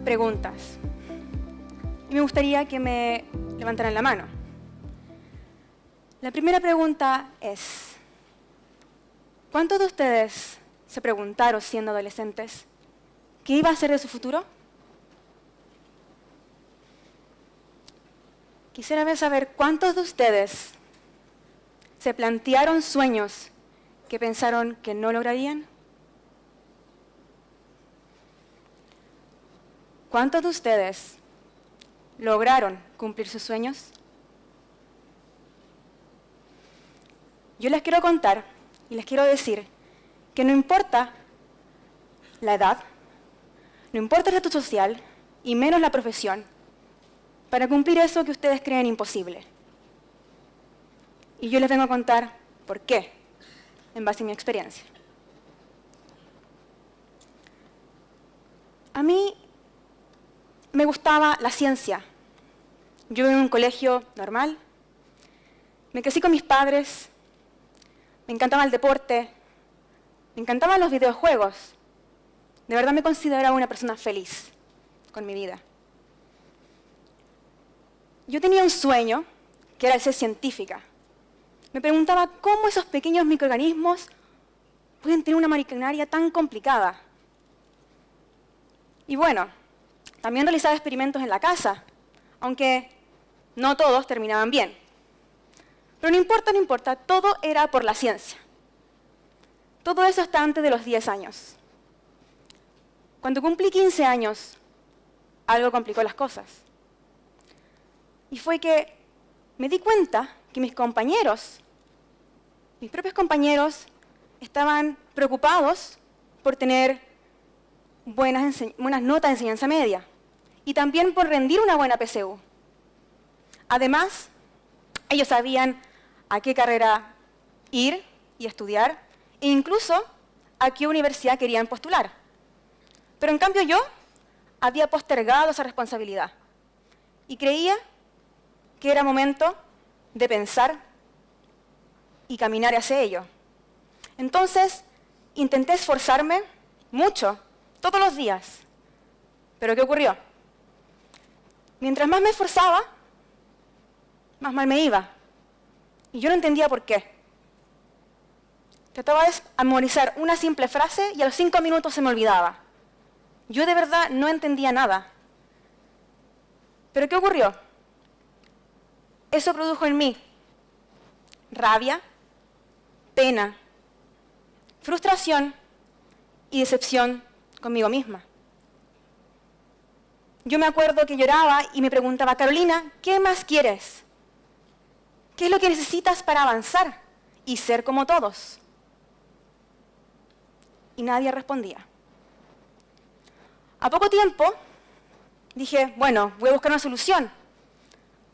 preguntas. Y me gustaría que me levantaran la mano. La primera pregunta es, ¿cuántos de ustedes se preguntaron siendo adolescentes qué iba a ser de su futuro? Quisiera saber cuántos de ustedes se plantearon sueños que pensaron que no lograrían. ¿Cuántos de ustedes lograron cumplir sus sueños? Yo les quiero contar y les quiero decir que no importa la edad, no importa el estatus social y menos la profesión, para cumplir eso que ustedes creen imposible. Y yo les vengo a contar por qué, en base a mi experiencia. A mí me gustaba la ciencia. Yo iba en un colegio normal, me crecí con mis padres, me encantaba el deporte, me encantaban los videojuegos. De verdad me consideraba una persona feliz con mi vida. Yo tenía un sueño, que era el ser científica. Me preguntaba cómo esos pequeños microorganismos pueden tener una maquinaria tan complicada. Y bueno, también realizaba experimentos en la casa, aunque no todos terminaban bien. Pero no importa, todo era por la ciencia. Todo eso hasta antes de los 10 años. Cuando cumplí 15 años, algo complicó las cosas. Y fue que me di cuenta que mis compañeros, mis propios compañeros, estaban preocupados por tener buenas notas de enseñanza media y también por rendir una buena PSU. Además, ellos sabían a qué carrera ir y estudiar e incluso a qué universidad querían postular. Pero en cambio yo había postergado esa responsabilidad y creía que era momento de pensar y caminar hacia ello. Entonces, intenté esforzarme mucho, todos los días. ¿Pero qué ocurrió? Mientras más me esforzaba, más mal me iba. Y yo no entendía por qué. Trataba de memorizar una simple frase y a los 5 minutos se me olvidaba. Yo de verdad no entendía nada. ¿Pero qué ocurrió? Eso produjo en mí rabia, pena, frustración y decepción conmigo misma. Yo me acuerdo que lloraba y me preguntaba, Carolina, ¿qué más quieres? ¿Qué es lo que necesitas para avanzar y ser como todos? Y nadie respondía. A poco tiempo dije, bueno, voy a buscar una solución.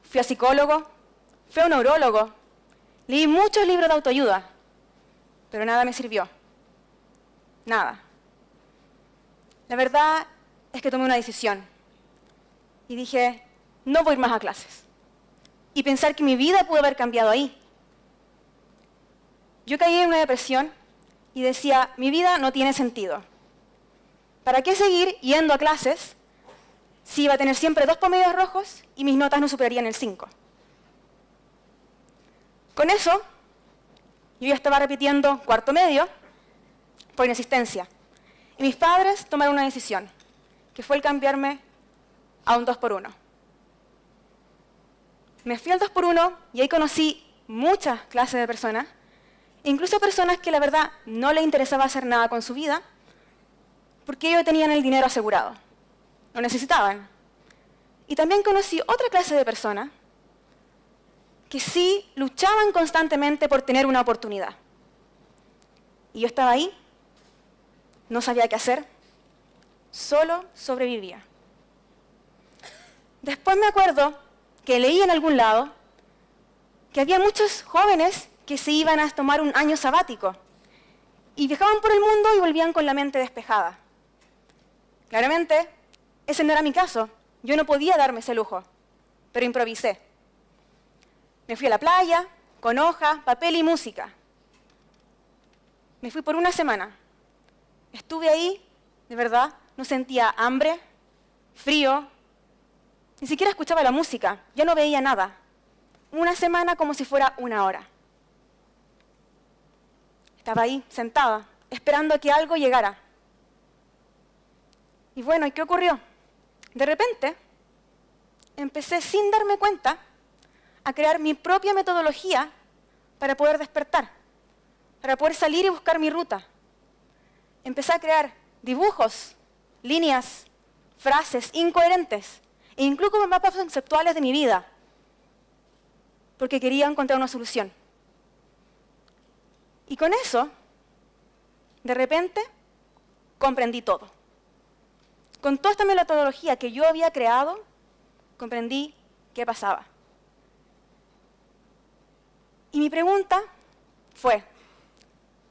Fui a psicólogo, fui a un neurólogo, leí muchos libros de autoayuda, pero nada me sirvió. Nada. La verdad es que tomé una decisión y dije, no voy a ir más a clases. Y pensar que mi vida pudo haber cambiado ahí. Yo caí en una depresión y decía, mi vida no tiene sentido. ¿Para qué seguir yendo a clases si iba a tener siempre 2 promedios rojos y mis notas no superarían el 5? Con eso, yo ya estaba repitiendo 4º medio por inasistencia. Y mis padres tomaron una decisión, que fue el cambiarme a un 2x1. Me fui al 2x1 y ahí conocí muchas clases de personas, incluso personas que la verdad no les interesaba hacer nada con su vida, porque ellos tenían el dinero asegurado, lo necesitaban. Y también conocí otra clase de personas que sí luchaban constantemente por tener una oportunidad. Y yo estaba ahí, no sabía qué hacer, solo sobrevivía. Después me acuerdo que leí en algún lado que había muchos jóvenes que se iban a tomar un año sabático y viajaban por el mundo y volvían con la mente despejada. Claramente, ese no era mi caso. Yo no podía darme ese lujo, pero improvisé. Me fui a la playa, con hoja, papel y música. Me fui por una semana. Estuve ahí, de verdad, no sentía hambre, frío, ni siquiera escuchaba la música, ya no veía nada. Una semana como si fuera una hora. Estaba ahí, sentada, esperando a que algo llegara. Y bueno, ¿y qué ocurrió? De repente, empecé sin darme cuenta a crear mi propia metodología para poder despertar, para poder salir y buscar mi ruta. Empecé a crear dibujos, líneas, frases incoherentes, e incluso mapas conceptuales de mi vida, porque quería encontrar una solución. Y con eso, de repente, comprendí todo. Con toda esta metodología que yo había creado, comprendí qué pasaba. Y mi pregunta fue,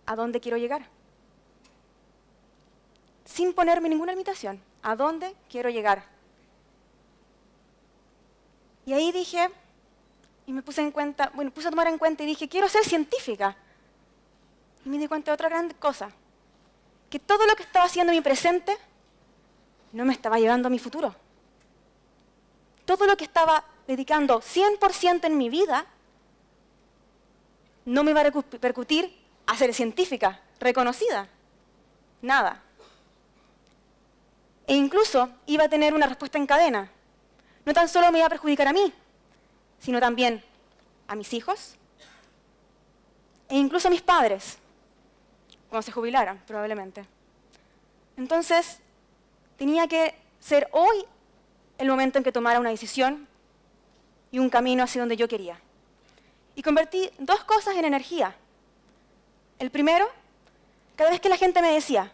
¿a dónde quiero llegar? Sin ponerme ninguna limitación, ¿a dónde quiero llegar? Y ahí dije, y me puse a tomar en cuenta y dije, quiero ser científica. Y me di cuenta de otra gran cosa, que todo lo que estaba haciendo en mi presente no me estaba llevando a mi futuro. Todo lo que estaba dedicando 100% en mi vida no me iba a repercutir a ser científica, reconocida. Nada. E incluso iba a tener una respuesta en cadena. No tan solo me iba a perjudicar a mí, sino también a mis hijos e incluso a mis padres, cuando se jubilaran, probablemente. Entonces, tenía que ser hoy el momento en que tomara una decisión y un camino hacia donde yo quería. Y convertí dos cosas en energía. El primero, cada vez que la gente me decía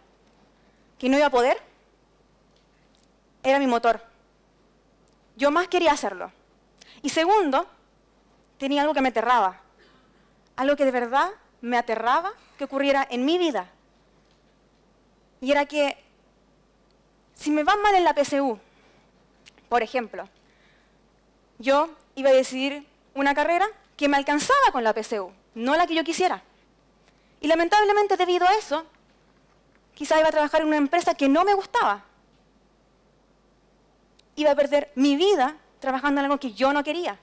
que no iba a poder, era mi motor. Yo más quería hacerlo. Y segundo, tenía algo que me aterraba. Algo que de verdad me aterraba que ocurriera en mi vida. Y era que, si me va mal en la PSU, por ejemplo, yo iba a decidir una carrera que me alcanzaba con la PSU, no la que yo quisiera. Y lamentablemente, debido a eso, quizá iba a trabajar en una empresa que no me gustaba. Iba a perder mi vida trabajando en algo que yo no quería.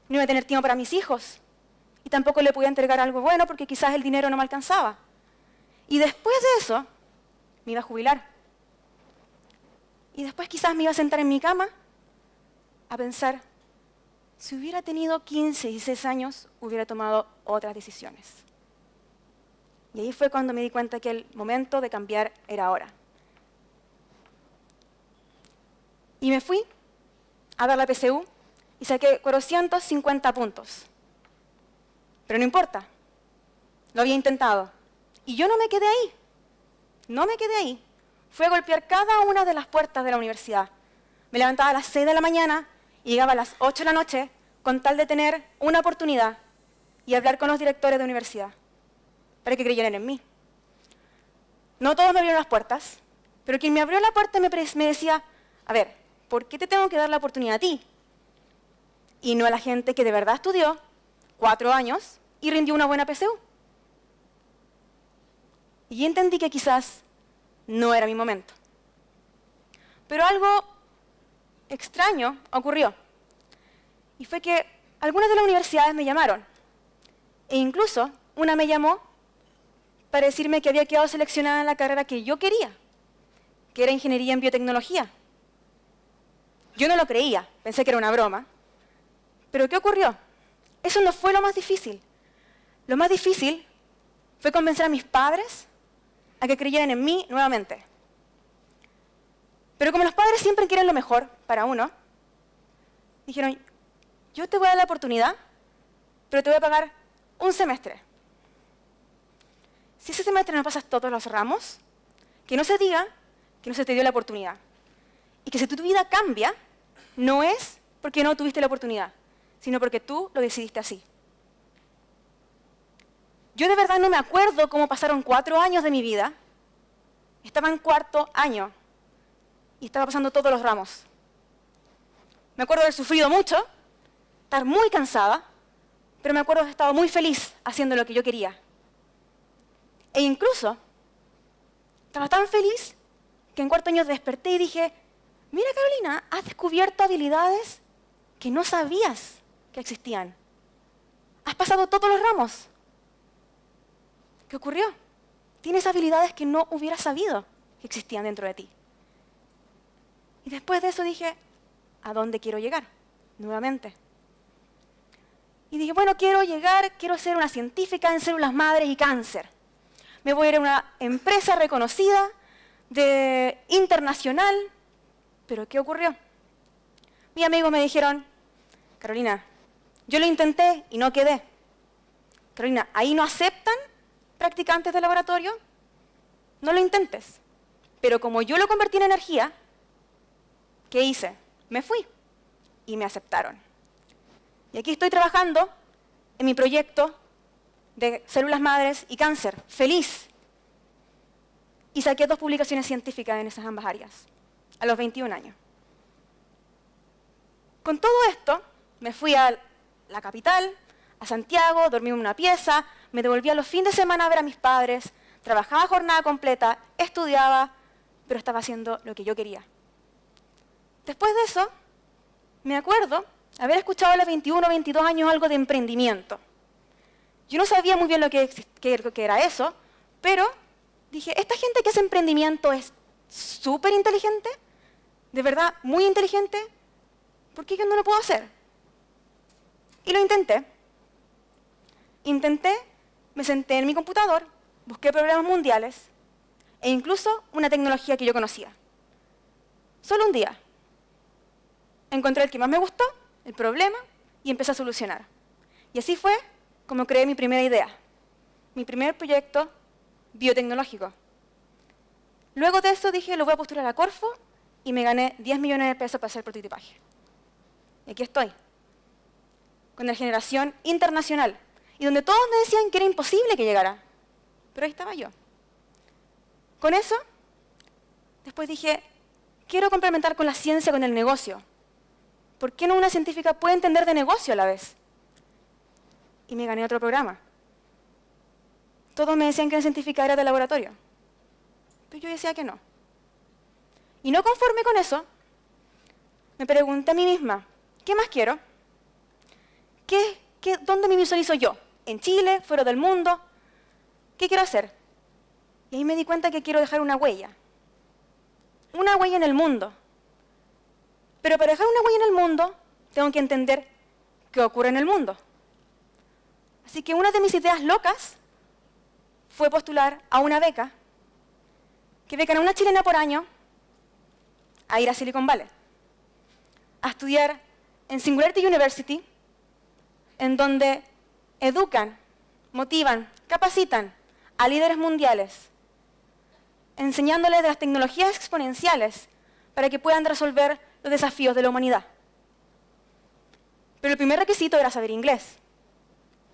No iba a tener tiempo para mis hijos. Y tampoco le podía entregar algo bueno porque quizás el dinero no me alcanzaba. Y después de eso, me iba a jubilar. Y después quizás me iba a sentar en mi cama a pensar, si hubiera tenido 15, 16 años, hubiera tomado otras decisiones. Y ahí fue cuando me di cuenta que el momento de cambiar era ahora. Y me fui a dar la PSU y saqué 450 puntos. Pero no importa, lo había intentado. Y yo no me quedé ahí, no me quedé ahí. Fui a golpear cada una de las puertas de la universidad. Me levantaba a las 6 de la mañana y llegaba a las 8 de la noche con tal de tener una oportunidad y hablar con los directores de universidad para que creyeran en mí. No todos me abrieron las puertas, pero quien me abrió la puerta me decía, a ver, ¿por qué te tengo que dar la oportunidad a ti? Y no a la gente que de verdad estudió 4 años y rindió una buena PSU. Y entendí que quizás no era mi momento. Pero algo extraño ocurrió. Y fue que algunas de las universidades me llamaron. E incluso una me llamó para decirme que había quedado seleccionada en la carrera que yo quería, que era ingeniería en biotecnología. Yo no lo creía, pensé que era una broma. Pero ¿qué ocurrió? Eso no fue lo más difícil. Lo más difícil fue convencer a mis padres a que creyeran en mí nuevamente. Pero como los padres siempre quieren lo mejor para uno, dijeron, yo te voy a dar la oportunidad, pero te voy a pagar un semestre. Si ese semestre no pasas todos los ramos, que no se diga que no se te dio la oportunidad. Y que si tu vida cambia, no es porque no tuviste la oportunidad, sino porque tú lo decidiste así. Yo de verdad no me acuerdo cómo pasaron 4 años de mi vida. Estaba en 4º año y estaba pasando todos los ramos. Me acuerdo de haber sufrido mucho, estar muy cansada, pero me acuerdo de haber estado muy feliz haciendo lo que yo quería. E incluso, estaba tan feliz que en 4º año desperté y dije, mira Carolina, has descubierto habilidades que no sabías que existían. Has pasado todos los ramos. ¿Qué ocurrió? Tienes habilidades que no hubieras sabido que existían dentro de ti. Y después de eso dije, ¿a dónde quiero llegar? Nuevamente. Y dije, bueno, quiero ser una científica en células madres y cáncer. Me voy a ir a una empresa reconocida, internacional. ¿Pero qué ocurrió? Mis amigos me dijeron, Carolina, yo lo intenté y no quedé. Carolina, ¿ahí no aceptan practicantes de laboratorio? No lo intentes. Pero como yo lo convertí en energía, ¿qué hice? Me fui y me aceptaron. Y aquí estoy trabajando en mi proyecto de células madres y cáncer, feliz. Y saqué 2 publicaciones científicas en esas ambas áreas, a los 21 años. Con todo esto, me fui a la capital, a Santiago, dormí en una pieza, me devolví a los fines de semana a ver a mis padres, trabajaba jornada completa, estudiaba, pero estaba haciendo lo que yo quería. Después de eso, me acuerdo haber escuchado a los 21 o 22 años algo de emprendimiento. Yo no sabía muy bien lo que era eso, pero dije, esta gente que hace emprendimiento es súper inteligente, de verdad, muy inteligente, ¿por qué yo no lo puedo hacer? Y lo intenté. Me senté en mi computador, busqué problemas mundiales e incluso una tecnología que yo conocía. Solo un día. Encontré el que más me gustó, el problema, y empecé a solucionar. Y así fue como creé mi primera idea, mi primer proyecto biotecnológico. Luego de eso dije, lo voy a postular a Corfo y me gané 10 millones de pesos para hacer prototipaje. Y aquí estoy, con la generación internacional, y donde todos me decían que era imposible que llegara. Pero ahí estaba yo. Con eso, después dije, quiero complementar con la ciencia, con el negocio. ¿Por qué no una científica puede entender de negocio a la vez? Y me gané otro programa. Todos me decían que una científica era de laboratorio. Pero yo decía que no. Y no conforme con eso, me pregunté a mí misma, ¿qué más quiero? ¿Dónde me visualizo yo? ¿En Chile? ¿Fuera del mundo? ¿Qué quiero hacer? Y ahí me di cuenta que quiero dejar una huella. Una huella en el mundo. Pero para dejar una huella en el mundo, tengo que entender qué ocurre en el mundo. Así que una de mis ideas locas fue postular a una beca, que becan a una chilena por año, a ir a Silicon Valley, a estudiar en Singularity University, en donde educan, motivan, capacitan a líderes mundiales, enseñándoles de las tecnologías exponenciales para que puedan resolver los desafíos de la humanidad. Pero el primer requisito era saber inglés.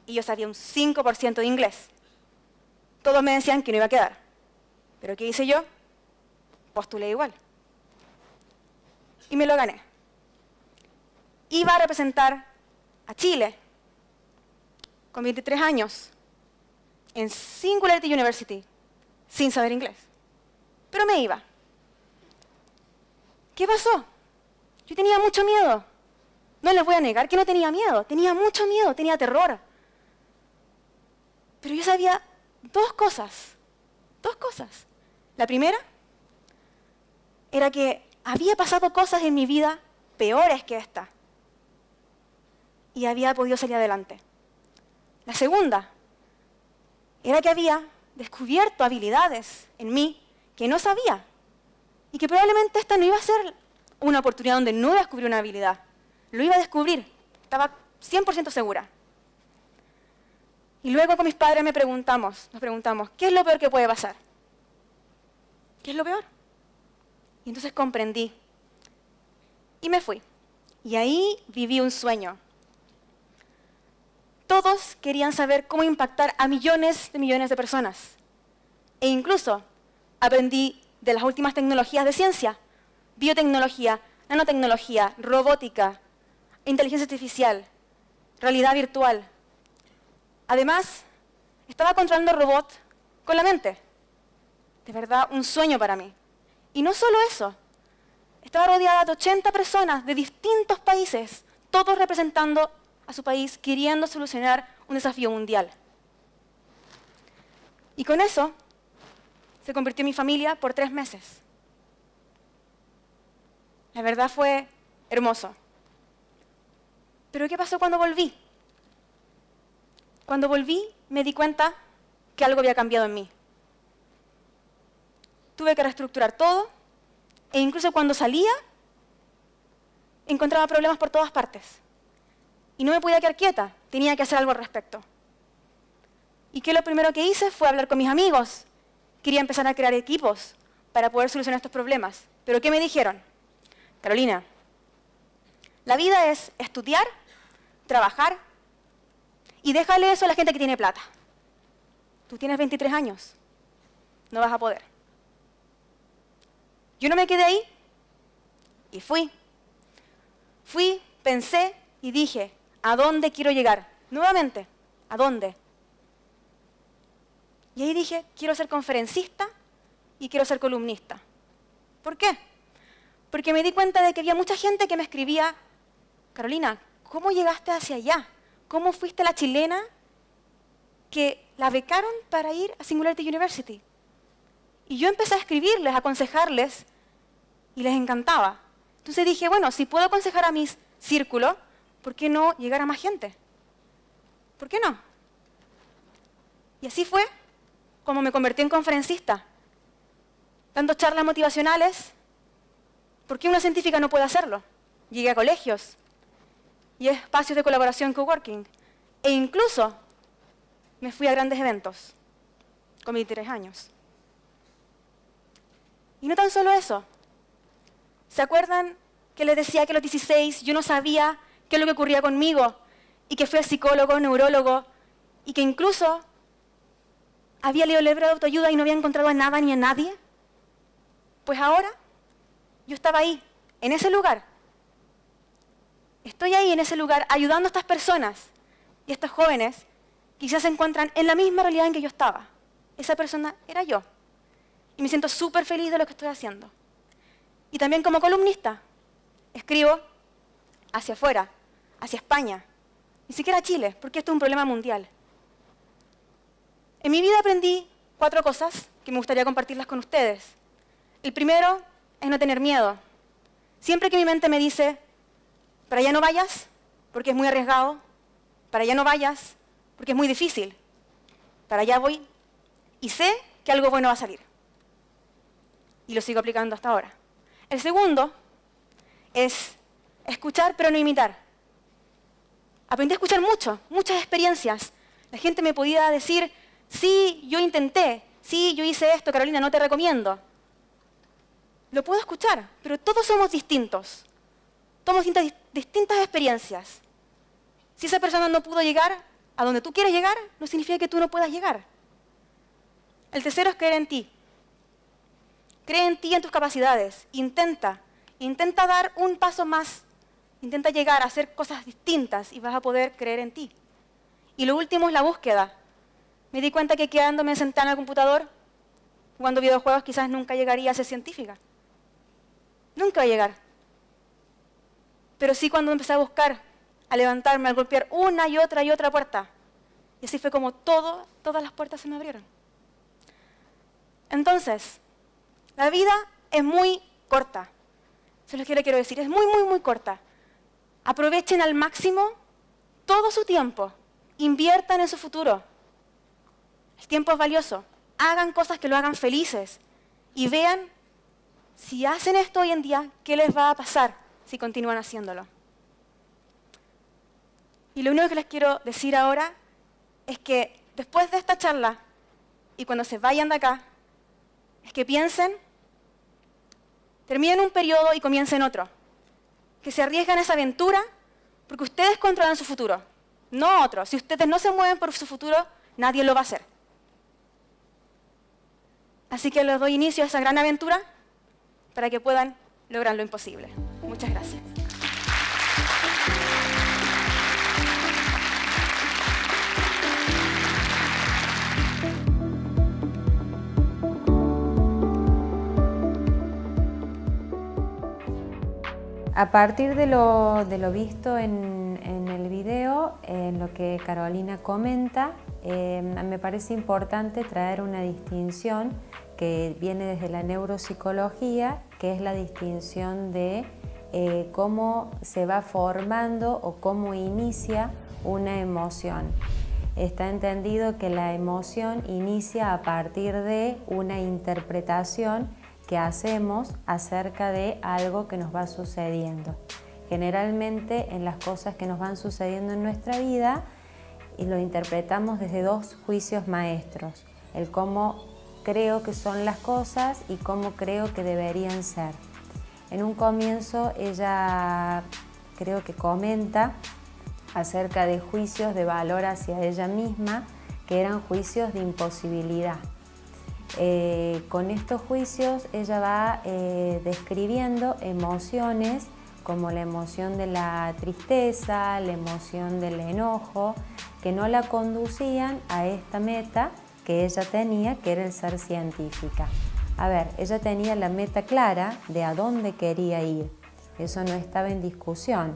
Y yo sabía un 5% de inglés. Todos me decían que no iba a quedar. ¿Pero qué hice yo? Postulé igual. Y me lo gané. Iba a representar a Chile con 23 años en Singularity University sin saber inglés. Pero me iba. ¿Qué pasó? Yo tenía mucho miedo. No les voy a negar que no tenía miedo. Tenía mucho miedo, tenía terror. Pero yo sabía 2 cosas. 2 cosas. La primera era que había pasado cosas en mi vida peores que esta. Y había podido salir adelante. La segunda era que había descubierto habilidades en mí que no sabía. Y que probablemente esta no iba a ser una oportunidad donde no iba a descubrir una habilidad. Lo iba a descubrir. Estaba 100% segura. Y luego con mis padres nos preguntamos, ¿qué es lo peor que puede pasar? ¿Qué es lo peor? Y entonces comprendí. Y me fui. Y ahí viví un sueño. Todos querían saber cómo impactar a millones de personas. E incluso aprendí de las últimas tecnologías de ciencia, biotecnología, nanotecnología, robótica, inteligencia artificial, realidad virtual. Además, estaba controlando robots con la mente. De verdad, un sueño para mí. Y no solo eso. Estaba rodeada de 80 personas de distintos países, todos representando a su país, queriendo solucionar un desafío mundial. Y con eso se convirtió en mi familia por 3 meses. La verdad fue hermoso. Pero ¿qué pasó cuando volví? Cuando volví me di cuenta que algo había cambiado en mí. Tuve que reestructurar todo e incluso cuando salía encontraba problemas por todas partes. Y no me podía quedar quieta, tenía que hacer algo al respecto. ¿Y qué lo primero que hice? Fue hablar con mis amigos. Quería empezar a crear equipos para poder solucionar estos problemas. ¿Pero qué me dijeron? Carolina, la vida es estudiar, trabajar y déjale eso a la gente que tiene plata. Tú tienes 23 años, no vas a poder. Yo no me quedé ahí y fui. Fui, pensé y dije, ¿a dónde quiero llegar? Nuevamente, ¿a dónde? Y ahí dije, quiero ser conferencista y quiero ser columnista. ¿Por qué? Porque me di cuenta de que había mucha gente que me escribía, Carolina, ¿cómo llegaste hacia allá? ¿Cómo fuiste la chilena que la becaron para ir a Singularity University? Y yo empecé a escribirles, a aconsejarles, y les encantaba. Entonces dije, bueno, si puedo aconsejar a mis círculos, ¿por qué no llegar a más gente? ¿Por qué no? Y así fue como me convertí en conferencista, dando charlas motivacionales. ¿Por qué una científica no puede hacerlo? Llegué a colegios y espacios de colaboración coworking. E incluso me fui a grandes eventos con 23 años. Y no tan solo eso. ¿Se acuerdan que les decía que a los 16 yo no sabía qué es lo que ocurría conmigo? Y que fui al psicólogo, neurólogo, y que incluso había leído el libro de autoayuda y no había encontrado a nada ni a nadie. Pues ahora yo estaba ahí, en ese lugar. Estoy ahí en ese lugar ayudando a estas personas y a estos jóvenes que quizás se encuentran en la misma realidad en que yo estaba. Esa persona era yo. Y me siento súper feliz de lo que estoy haciendo. Y también como columnista, escribo hacia afuera, hacia España, ni siquiera a Chile, porque esto es un problema mundial. En mi vida aprendí 4 cosas que me gustaría compartirlas con ustedes. El primero es no tener miedo. Siempre que mi mente me dice, para allá no vayas, porque es muy arriesgado, para allá no vayas, porque es muy difícil, para allá voy y sé que algo bueno va a salir. Y lo sigo aplicando hasta ahora. El segundo es escuchar pero no imitar. Aprendí a escuchar muchas experiencias. La gente me podía decir, sí, yo intenté, sí, yo hice esto, Carolina, no te recomiendo. Lo puedo escuchar, pero todos somos distintos. Somos distintas experiencias. Si esa persona no pudo llegar a donde tú quieres llegar, no significa que tú no puedas llegar. El tercero es creer en ti. Cree en ti y en tus capacidades. Intenta dar un paso más. Intenta llegar a hacer cosas distintas y vas a poder creer en ti. Y lo último es la búsqueda. Me di cuenta que quedándome sentada en el computador, jugando videojuegos, quizás nunca llegaría a ser científica. Nunca va a llegar. Pero sí cuando empecé a buscar, a levantarme, a golpear una y otra puerta. Y así fue como todas las puertas se me abrieron. Entonces, la vida es muy corta. Eso es lo que le quiero decir. Es muy, muy, muy corta. Aprovechen al máximo todo su tiempo. Inviertan en su futuro. El tiempo es valioso. Hagan cosas que lo hagan felices. Y vean, si hacen esto hoy en día, ¿qué les va a pasar si continúan haciéndolo? Y lo único que les quiero decir ahora es que después de esta charla y cuando se vayan de acá, es que piensen, terminen un periodo y comiencen otro. Que se arriesguen a esa aventura porque ustedes controlan su futuro, no otro. Si ustedes no se mueven por su futuro, nadie lo va a hacer. Así que les doy inicio a esa gran aventura para que puedan lograr lo imposible. Muchas gracias. A partir de lo visto en el video, en lo que Carolina comenta, me parece importante traer una distinción que viene desde la neuropsicología, que es la distinción de cómo se va formando o cómo inicia una emoción. Está entendido que la emoción inicia a partir de una interpretación que hacemos acerca de algo que nos va sucediendo. Generalmente en las cosas que nos van sucediendo en nuestra vida y lo interpretamos desde dos juicios maestros, el cómo creo que son las cosas y cómo creo que deberían ser. En un comienzo ella creo que comenta acerca de juicios de valor hacia ella misma, que eran juicios de imposibilidad. Con estos juicios ella va describiendo emociones como la emoción de la tristeza, la emoción del enojo, que no la conducían a esta meta que ella tenía, que era el ser científica. A ver, ella tenía la meta clara de a dónde quería ir, eso no estaba en discusión,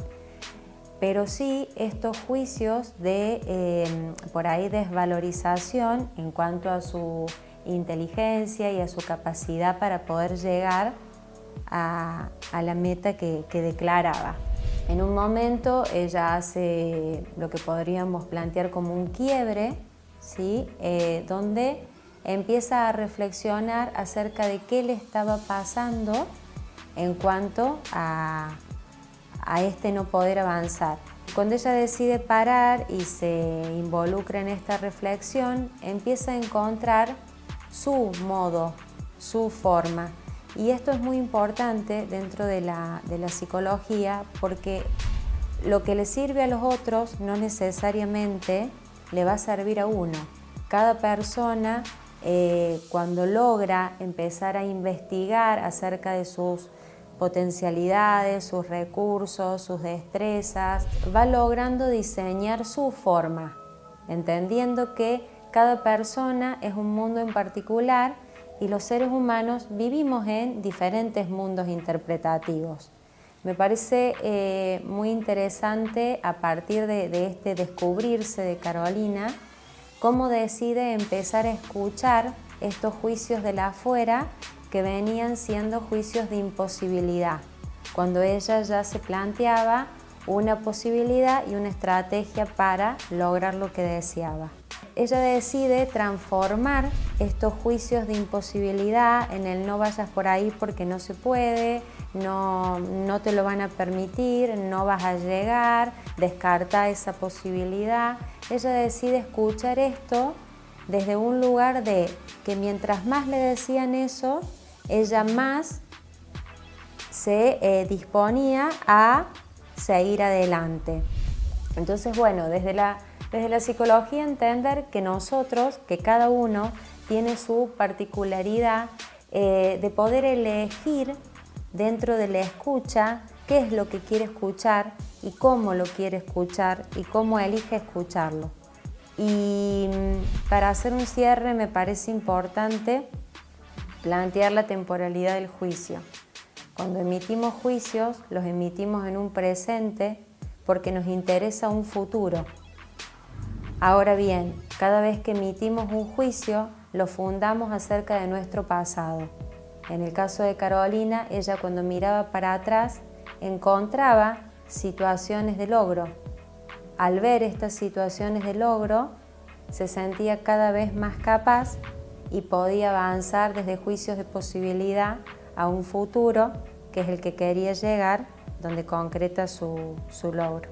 pero sí estos juicios de por ahí desvalorización en cuanto a su inteligencia y a su capacidad para poder llegar a la meta que declaraba. En un momento ella hace lo que podríamos plantear como un quiebre, ¿sí? Donde empieza a reflexionar acerca de qué le estaba pasando en cuanto a este no poder avanzar. Cuando ella decide parar y se involucra en esta reflexión, empieza a encontrar su modo, su forma. Y esto es muy importante dentro de la psicología, porque lo que le sirve a los otros no necesariamente le va a servir a uno. Cada persona cuando logra empezar a investigar acerca de sus potencialidades, sus recursos, sus destrezas, va logrando diseñar su forma, entendiendo que cada persona es un mundo en particular y los seres humanos vivimos en diferentes mundos interpretativos. Me parece muy interesante a partir de este descubrirse de Carolina, cómo decide empezar a escuchar estos juicios de la afuera que venían siendo juicios de imposibilidad, cuando ella ya se planteaba una posibilidad y una estrategia para lograr lo que deseaba. Ella decide transformar estos juicios de imposibilidad en el no vayas por ahí porque no se puede, no te lo van a permitir, no vas a llegar, descarta esa posibilidad. Ella decide escuchar esto desde un lugar de que mientras más le decían eso, ella más se disponía a seguir adelante. Entonces, bueno, desde la psicología entender que nosotros, que cada uno tiene su particularidad de poder elegir dentro de la escucha qué es lo que quiere escuchar y cómo lo quiere escuchar y cómo elige escucharlo. Y para hacer un cierre me parece importante plantear la temporalidad del juicio. Cuando emitimos juicios, los emitimos en un presente porque nos interesa un futuro. Ahora bien, cada vez que emitimos un juicio, lo fundamos acerca de nuestro pasado. En el caso de Carolina, ella cuando miraba para atrás, encontraba situaciones de logro. Al ver estas situaciones de logro, se sentía cada vez más capaz y podía avanzar desde juicios de posibilidad a un futuro que es el que quería llegar, donde concreta su logro.